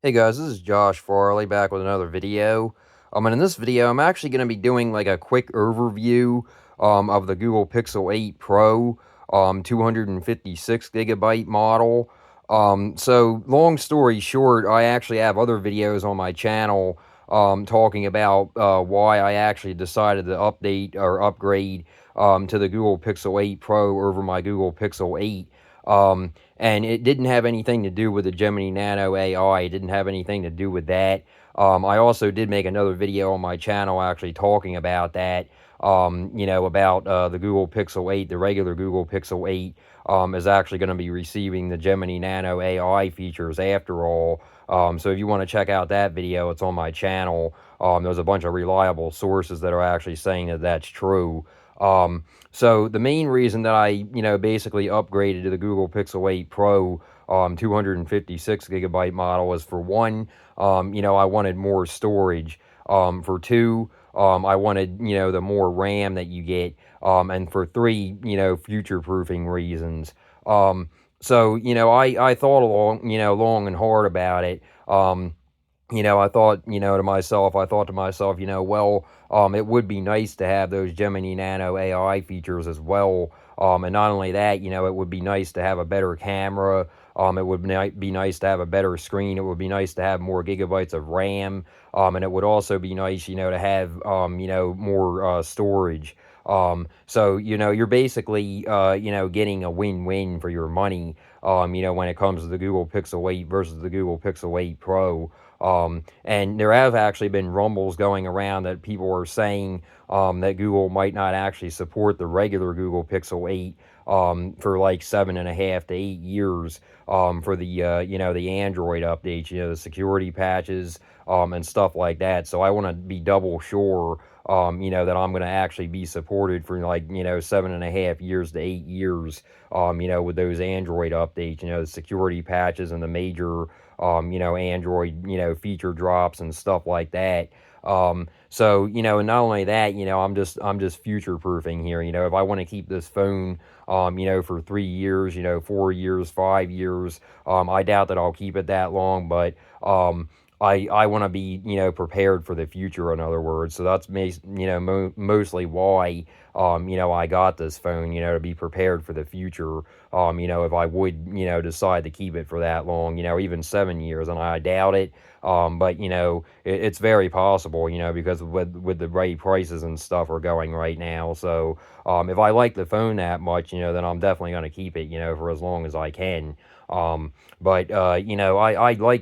Hey guys, this is Josh Farley back with another video. And in this video, I'm actually going to be doing like a quick overview of the Google Pixel 8 Pro 256 gigabyte model. So long story short, I actually have other videos on my channel talking about why I actually decided to update or upgrade to the Google Pixel 8 Pro over my Google Pixel 8. And it didn't have anything to do with the Gemini Nano AI. It didn't have anything to do with that. I also did make another video on my channel actually talking about that. About the Google Pixel 8, the regular Google Pixel 8 is actually going to be receiving the Gemini Nano AI features after all. So if you want to check out that video, it's on my channel. There's a bunch of reliable sources that are actually saying that that's true. So the main reason that I, basically upgraded to the Google Pixel 8 Pro 256 gigabyte model was for one, I wanted more storage. For two, I wanted, the more RAM that you get. And for three, future-proofing reasons. I thought long and hard about it. I thought, I thought to myself, it would be nice to have those Gemini Nano AI features as well. And not only that, it would be nice to have a better camera. It would be nice to have a better screen. It would be nice to have more gigabytes of RAM. And it would also be nice, to have, more storage. You're basically, getting a win-win for your money, when it comes to the Google Pixel 8 versus the Google Pixel 8 Pro. And there have actually been rumbles going around that people are saying that Google might not actually support the regular Google Pixel 8 for like 7.5 to 8 years for the the Android updates, the security patches and stuff like that. So I want to be double sure that I'm going to actually be supported for like 7.5 years to 8 years with those Android updates, the security patches and the major Android, feature drops and stuff like that. And not only that, I'm just future proofing here. If I want to keep this phone, for 3 years, 4 years, 5 years, I doubt that I'll keep it that long, but, I want to be, prepared for the future, in other words. So that's, mostly why, I got this phone, to be prepared for the future. If I would, decide to keep it for that long, even 7 years, and I doubt it. But it's very possible, because with the rate prices and stuff are going right now. So, if I like the phone that much, then I'm definitely going to keep it, for as long as I can. I like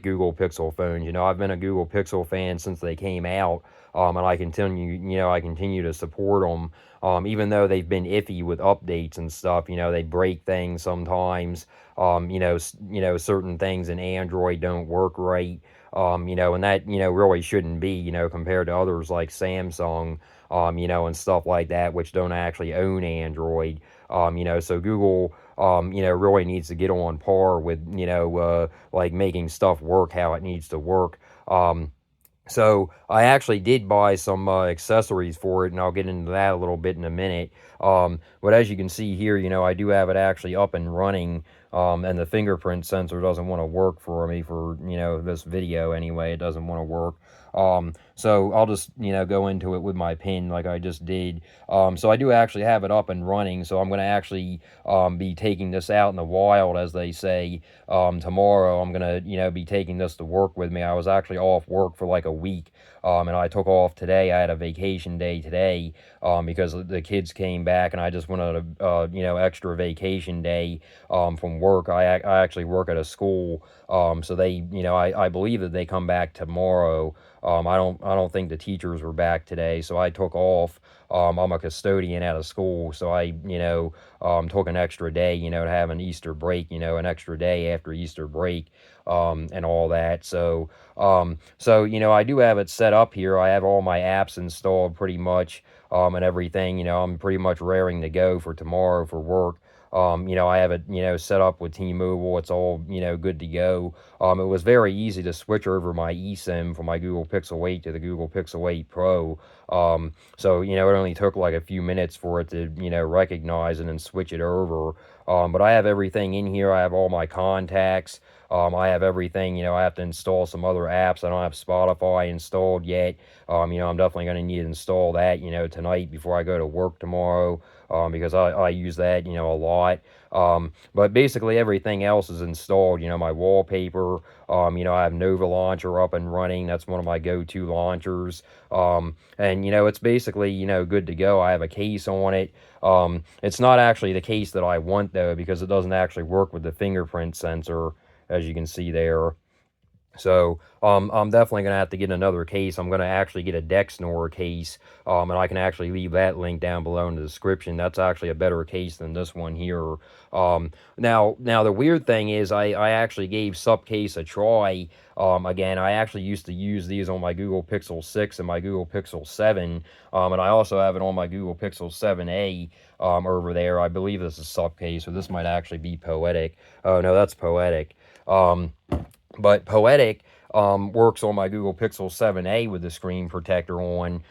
Google Pixel phones. I've been a Google Pixel fan since they came out. And I continue to support them. Even though they've been iffy with updates and stuff, they break things sometimes. Certain things in Android don't work right. And that, really shouldn't be, compared to others like Samsung, and stuff like that, which don't actually own Android. So Google, really needs to get on par with, like making stuff work how it needs to work. So I actually did buy some accessories for it, and I'll get into that a little bit in a minute. But as you can see here, I do have it actually up and running, and the fingerprint sensor doesn't want to work for me for, this video anyway. It doesn't want to work. So I'll just, go into it with my pin like I just did. So I do actually have it up and running, so I'm going to actually be taking this out in the wild, as they say. Tomorrow I'm going to, be taking this to work with me. I was actually off work for like a week, and I took off today. I had a vacation day today, because the kids came back, and I just wanted a, extra vacation day, from work. I actually work at a school, so they, I believe that they come back tomorrow. I don't think the teachers were back today, so I took off. I'm a custodian at a school, so I, took an extra day, to have an Easter break, an extra day after Easter break, and all that. I do have it set up here. I have all my apps installed pretty much, and everything. I'm pretty much raring to go for tomorrow for work. I have it, set up with T-Mobile. It's all, good to go. It was very easy to switch over my eSIM from my Google Pixel 8 to the Google Pixel 8 Pro. It only took like a few minutes for it to, recognize it and switch it over. But I have everything in here. I have all my contacts. I have everything, I have to install some other apps. I don't have Spotify installed yet. I'm definitely going to need to install that, tonight before I go to work tomorrow, because I use that, a lot. But basically everything else is installed, my wallpaper, I have Nova Launcher up and running. That's one of my go-to launchers. And, it's basically, good to go. I have a case on it. It's not actually the case that I want though, because it doesn't actually work with the fingerprint sensor, as you can see there. So I'm definitely going to have to get another case. I'm going to actually get a Dexnor case, and I can actually leave that link down below in the description. That's actually a better case than this one here. Now the weird thing is I actually gave Supcase a try. Again, I actually used to use these on my Google Pixel 6 and my Google Pixel 7, and I also have it on my Google Pixel 7a over there. I believe this is Supcase, or this might actually be Poetic. Oh, no, that's Poetic. But Poetic works on my Google Pixel 7a with the screen protector on,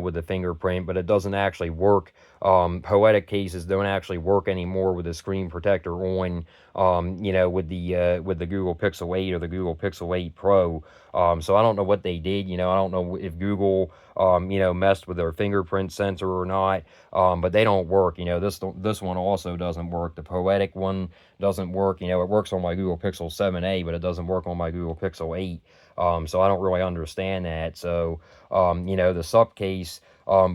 with the fingerprint, but it doesn't actually work. Poetic cases don't actually work anymore with the screen protector on, with the Google Pixel 8 or the Google Pixel 8 Pro. So I don't know what they did. I don't know if Google, messed with their fingerprint sensor or not. But they don't work. This one also doesn't work. The Poetic one doesn't work. It works on my Google Pixel 7a, but it doesn't work on my Google Pixel 8. So I don't really understand that. So, the Supcase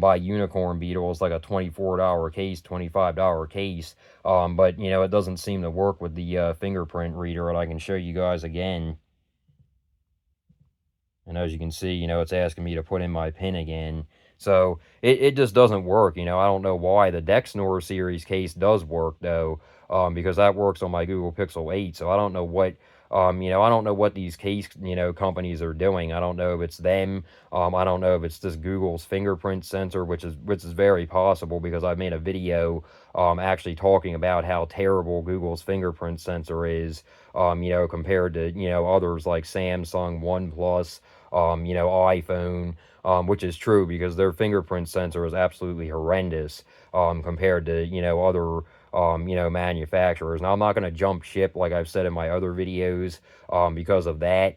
by Unicorn Beetle is like a $24 case, $25 case. But, it doesn't seem to work with the fingerprint reader, and I can show you guys again. And as you can see, it's asking me to put in my PIN again. So it just doesn't work. I don't know why. The Dexnor series case does work though, because that works on my Google Pixel 8. So I don't know what, I don't know what these case, companies are doing. I don't know if it's them. I don't know if it's just Google's fingerprint sensor, which is very possible, because I made a video, actually talking about how terrible Google's fingerprint sensor is, compared to, others like Samsung, OnePlus, iPhone, which is true, because their fingerprint sensor is absolutely horrendous, compared to, other, manufacturers. Now, I'm not going to jump ship like I've said in my other videos, because of that.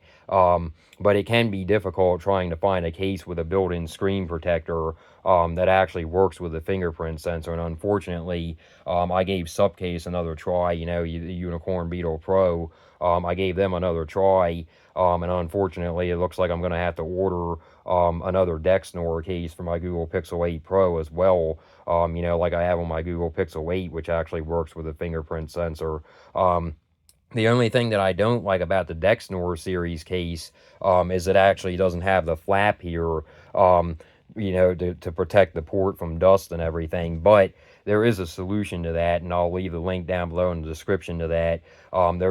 But it can be difficult trying to find a case with a built-in screen protector, that actually works with the fingerprint sensor. And unfortunately, I gave Supcase another try, the Unicorn Beetle Pro. I gave them another try, and unfortunately, it looks like I'm going to have to order another Dexnor case for my Google Pixel 8 Pro as well, like I have on my Google Pixel 8, which actually works with a fingerprint sensor. The only thing that I don't like about the Dexnor series case, is it actually doesn't have the flap here, to protect the port from dust and everything. But there is a solution to that, and I'll leave the link down below in the description to that.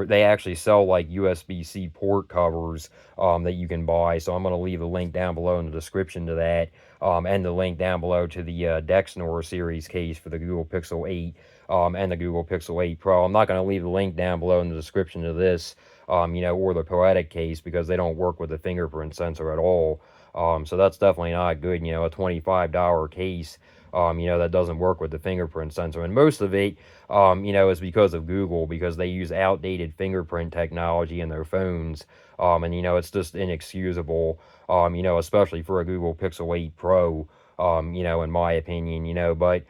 They actually sell like USB-C port covers, that you can buy. So I'm going to leave the link down below in the description to that, and the link down below to the Dexnor series case for the Google Pixel 8, and the Google Pixel 8 Pro. I'm not going to leave the link down below in the description to this, or the Poetic case, because they don't work with the fingerprint sensor at all. So that's definitely not good. A $25 case, that doesn't work with the fingerprint sensor. And most of it, is because of Google, because they use outdated fingerprint technology in their phones. And, it's just inexcusable, especially for a Google Pixel 8 Pro, in my opinion, but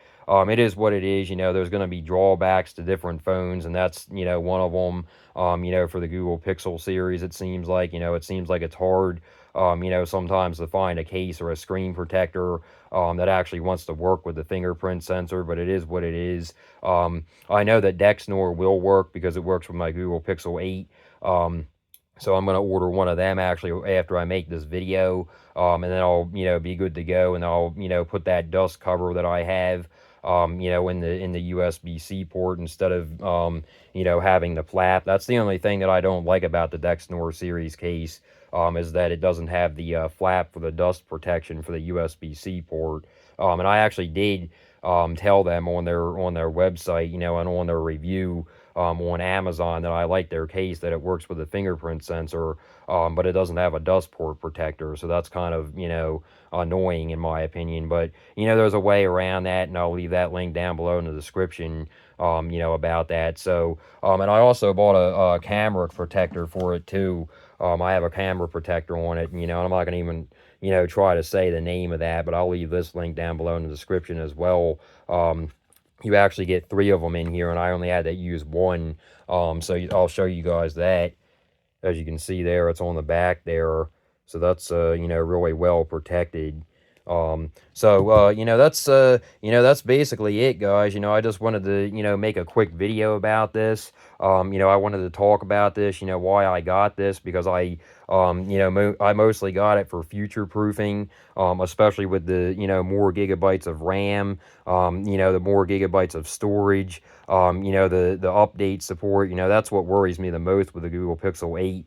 it is what it is. There's going to be drawbacks to different phones, and that's, one of them, for the Google Pixel series. It seems like, it's hard, sometimes to find a case or a screen protector, that actually wants to work with the fingerprint sensor, but it is what it is. I know that Dexnor will work, because it works with my Google Pixel 8. So I'm going to order one of them actually after I make this video, and then I'll, be good to go, and I'll, put that dust cover that I have, in the USB-C port, instead of, having the flap. That's the only thing that I don't like about the Dexnor series case, is that it doesn't have the flap for the dust protection for the USB-C port. And I actually did tell them on their website, and on their review, on Amazon, that I like their case, that it works with a fingerprint sensor, but it doesn't have a dust port protector. So that's kind of, annoying in my opinion. But, there's a way around that, and I'll leave that link down below in the description, about that. So, and I also bought a camera protector for it too. I have a camera protector on it, and I'm not gonna even, try to say the name of that, but I'll leave this link down below in the description as well. You actually get 3 of them in here, and I only had to use 1. So I'll show you guys that. As you can see there, it's on the back there. So that's, really well protected. That's basically it, guys. I just wanted to, make a quick video about this. I wanted to talk about this, why I got this, because I mostly got it for future proofing, especially with the, more gigabytes of RAM, the more gigabytes of storage, the update support. That's what worries me the most with the Google Pixel 8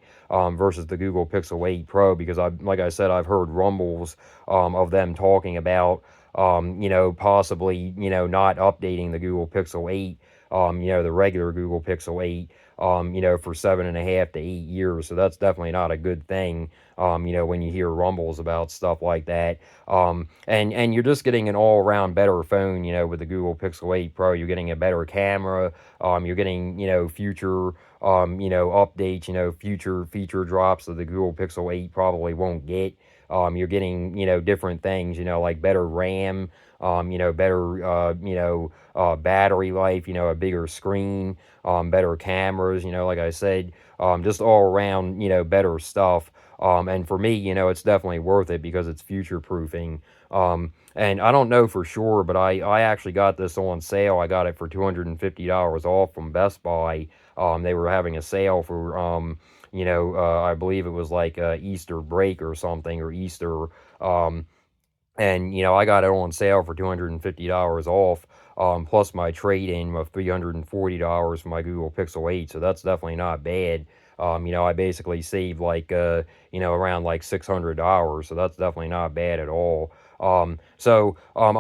versus the Google Pixel 8 Pro, because like I said, I've heard rumbles of them talking about, possibly, not updating the Google Pixel 8, the regular Google Pixel 8, for 7.5 to 8 years. So that's definitely not a good thing, when you hear rumbles about stuff like that. And you're just getting an all-around better phone, with the Google Pixel 8 Pro. You're getting a better camera, you're getting, future, updates, future feature drops that the Google Pixel 8 probably won't get. You're getting, different things, like better RAM, better, battery life, a bigger screen, better cameras, like I said, just all around, better stuff. And for me, it's definitely worth it because it's future proofing. And I don't know for sure, but I actually got this on sale. I got it for $250 off from Best Buy. They were having a sale for, I believe it was like Easter break or something, or Easter. And, I got it on sale for $250 off, plus my trade-in of $340 for my Google Pixel 8. So that's definitely not bad. I basically saved like, around like $600. So that's definitely not bad at all. I'm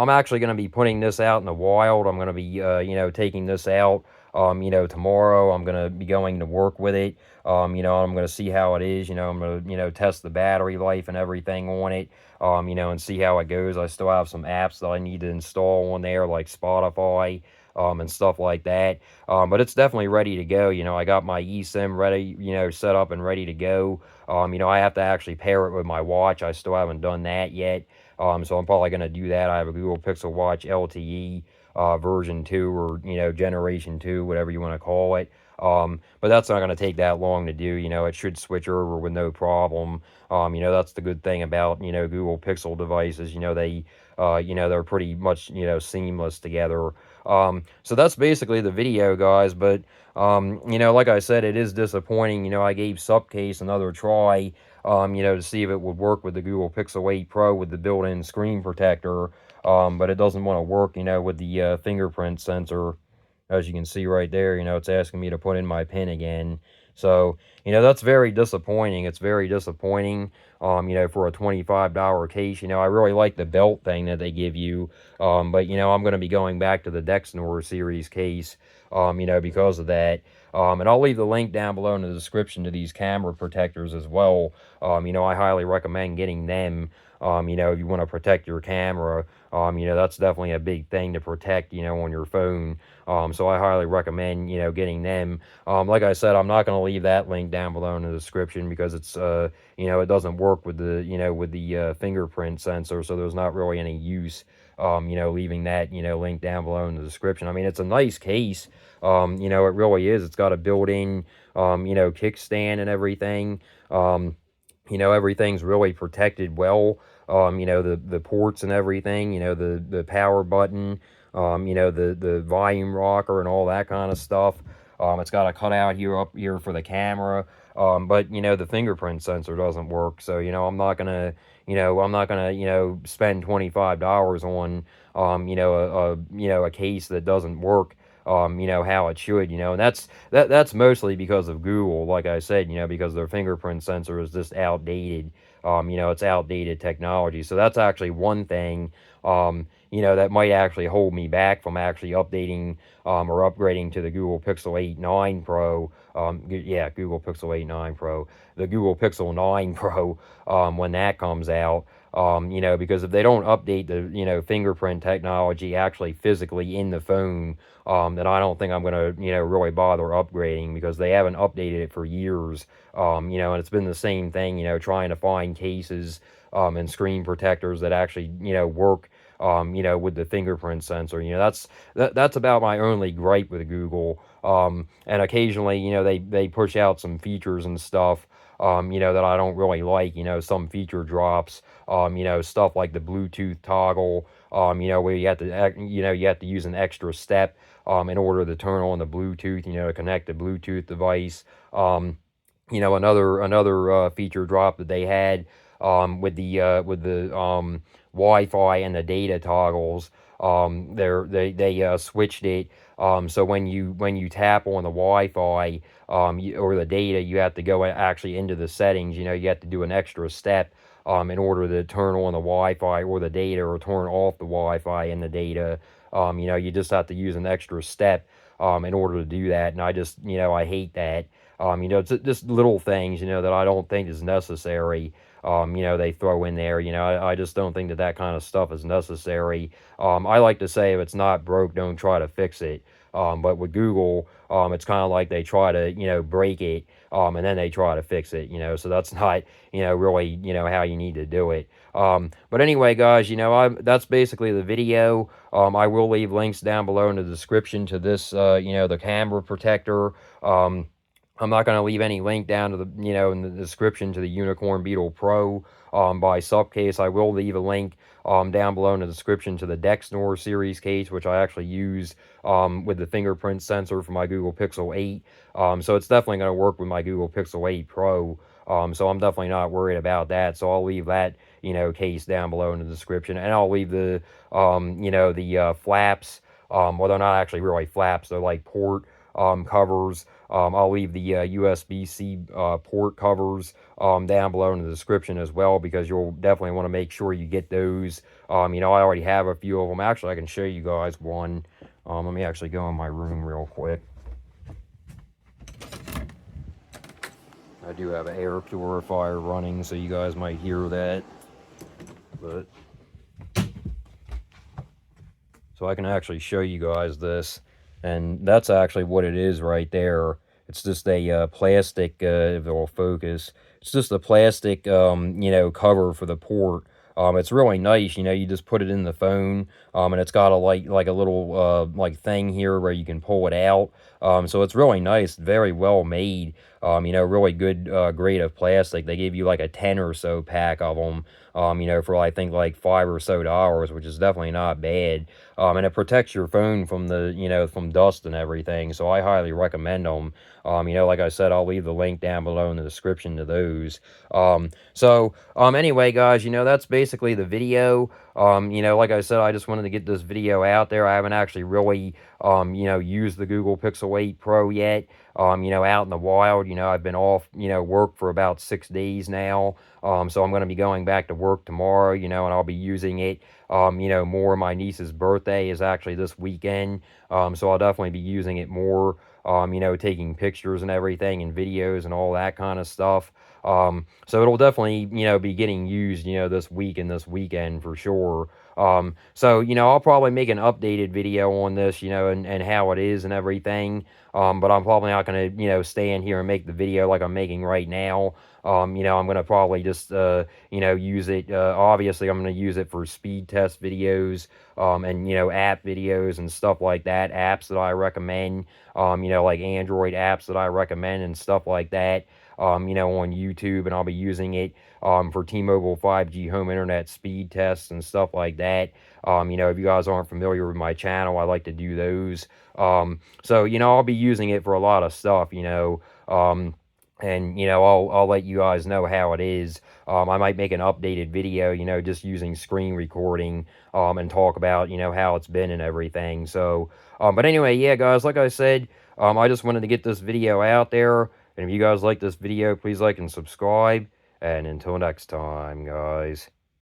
actually going to be putting this out in the wild. I'm going to be, taking this out, tomorrow. I'm going to be going to work with it. I'm going to see how it is. I'm going to, test the battery life and everything on it, and see how it goes. I still have some apps that I need to install on there, like Spotify, and stuff like that. But it's definitely ready to go. I got my eSIM ready, set up and ready to go. I have to actually pair it with my watch. I still haven't done that yet. So I'm probably going to do that. I have a Google Pixel Watch LTE version 2, or, generation 2, whatever you want to call it. But that's not going to take that long to do. It should switch over with no problem. That's the good thing about, Google Pixel devices. They're pretty much, seamless together. So that's basically the video, guys. But, like I said, it is disappointing. I gave Supcase another try, to see if it would work with the Google Pixel 8 Pro with the built-in screen protector. But it doesn't want to work, with the fingerprint sensor. As you can see right there, it's asking me to put in my PIN again. So, that's very disappointing. It's very disappointing, for a $25 case. I really like the belt thing that they give you. But, I'm going to be going back to the Dexnor series case, because of that. And I'll leave the link down below in the description to these camera protectors as well. I highly recommend getting them. If you want to protect your camera, that's definitely a big thing to protect, on your phone. So I highly recommend, getting them. Like I said, I'm not going to leave that link down below in the description because it's, it doesn't work with the, fingerprint sensor. So there's not really any use, leaving that, link down below in the description. I mean, it's a nice case. It really is. It's got a built-in, kickstand and everything. Everything's really protected well. The ports and everything, the power button, the volume rocker and all that kind of stuff. It's got a cutout up here for the camera. But, the fingerprint sensor doesn't work. So, I'm not gonna, spend $25 on, a case that doesn't work, how it should, and that's mostly because of Google, like I said, because their fingerprint sensor is just outdated. It's outdated technology. So that's actually one thing, you know, that might actually hold me back from actually updating or upgrading to the Google Pixel 8 9 Pro. Yeah, Google Pixel 8 9 Pro, the Google Pixel 9 Pro, when that comes out. You know, because if they don't update the, you know, fingerprint technology actually physically in the phone, then I don't think I'm going to, you know, really bother upgrading, because they haven't updated it for years. You know, and it's been the same thing, you know, trying to find cases and screen protectors that actually, you know, work, you know, with the fingerprint sensor. You know, that's about my only gripe with Google. And occasionally, you know, they push out some features and stuff, you know, that I don't really like. You know, some feature drops, you know, stuff like the Bluetooth toggle, you know, where you have to, you know, you have to use an extra step, in order to turn on the Bluetooth, you know, to connect the Bluetooth device. You know, another feature drop that they had, with the Wi-Fi and the data toggles. They switched it. So when you tap on the Wi-Fi, or the data, you have to go actually into the settings. You know, you have to do an extra step, in order to turn on the Wi-Fi or the data, or turn off the Wi-Fi and the data. You know, you just have to use an extra step, in order to do that. And I just, you know, I hate that. You know, it's just little things, you know, that I don't think is necessary. You know, they throw in there. You know, I just don't think that that kind of stuff is necessary. I like to say, if it's not broke, don't try to fix it. But with Google, it's kind of like they try to, you know, break it, and then they try to fix it, you know, so that's not, you know, really, you know, how you need to do it. But anyway, guys, you know, that's basically the video. I will leave links down below in the description to this, you know, the camera protector. I'm not going to leave any link down to the, you know, in the description to the Unicorn Beetle Pro, by Supcase. I will leave a link, down below in the description to the Dexnor series case, which I actually use, with the fingerprint sensor for my Google Pixel 8. So it's definitely going to work with my Google Pixel 8 Pro. So I'm definitely not worried about that. So I'll leave that, you know, case down below in the description, and I'll leave the, you know, the flaps. Well, they're not actually really flaps. They're like port, covers. I'll leave the USB-C port covers, down below in the description as well, because you'll definitely want to make sure you get those. You know, I already have a few of them. Actually, I can show you guys one. Let me actually go in my room real quick. I do have an air purifier running, so you guys might hear that. But so I can actually show you guys this, and that's actually what it is right there. It's just a plastic, if it will focus, it's just a plastic, you know, cover for the port. It's really nice, you know, you just put it in the phone, and it's got a like a little like thing here where you can pull it out. So it's really nice, very well made. You know, really good grade of plastic. They gave you like a 10 or so pack of them, you know, for I think like $5 or so, which is definitely not bad. And it protects your phone from the, you know, from dust and everything. So I highly recommend them. You know, like I said, I'll leave the link down below in the description to those. Anyway, guys, you know, that's basically the video. You know, like I said, I just wanted to get this video out there. I haven't actually really, you know, used the Google Pixel 8 Pro yet. You know, out in the wild. You know, I've been off, you know, work for about 6 days now. So I'm going to be going back to work tomorrow, you know, and I'll be using it, you know, more. My niece's birthday is actually this weekend. So I'll definitely be using it more, you know, taking pictures and everything and videos and all that kind of stuff. So it'll definitely, you know, be getting used, you know, this week and this weekend for sure. So, you know, I'll probably make an updated video on this, you know, and how it is and everything. But I'm probably not going to, you know, stay in here and make the video like I'm making right now. You know, I'm going to probably just, you know, use it. Obviously, I'm going to use it for speed test videos, and, you know, app videos and stuff like that. Apps that I recommend, you know, like Android apps that I recommend and stuff like that. You know, on YouTube, and I'll be using it, for T-Mobile 5G home internet speed tests and stuff like that. You know, if you guys aren't familiar with my channel, I like to do those. So, you know, I'll be using it for a lot of stuff, you know, and, you know, I'll let you guys know how it is. I might make an updated video, you know, just using screen recording, and talk about, you know, how it's been and everything. So, but anyway, yeah, guys, like I said, I just wanted to get this video out there. And if you guys like this video, please like and subscribe. And until next time, guys.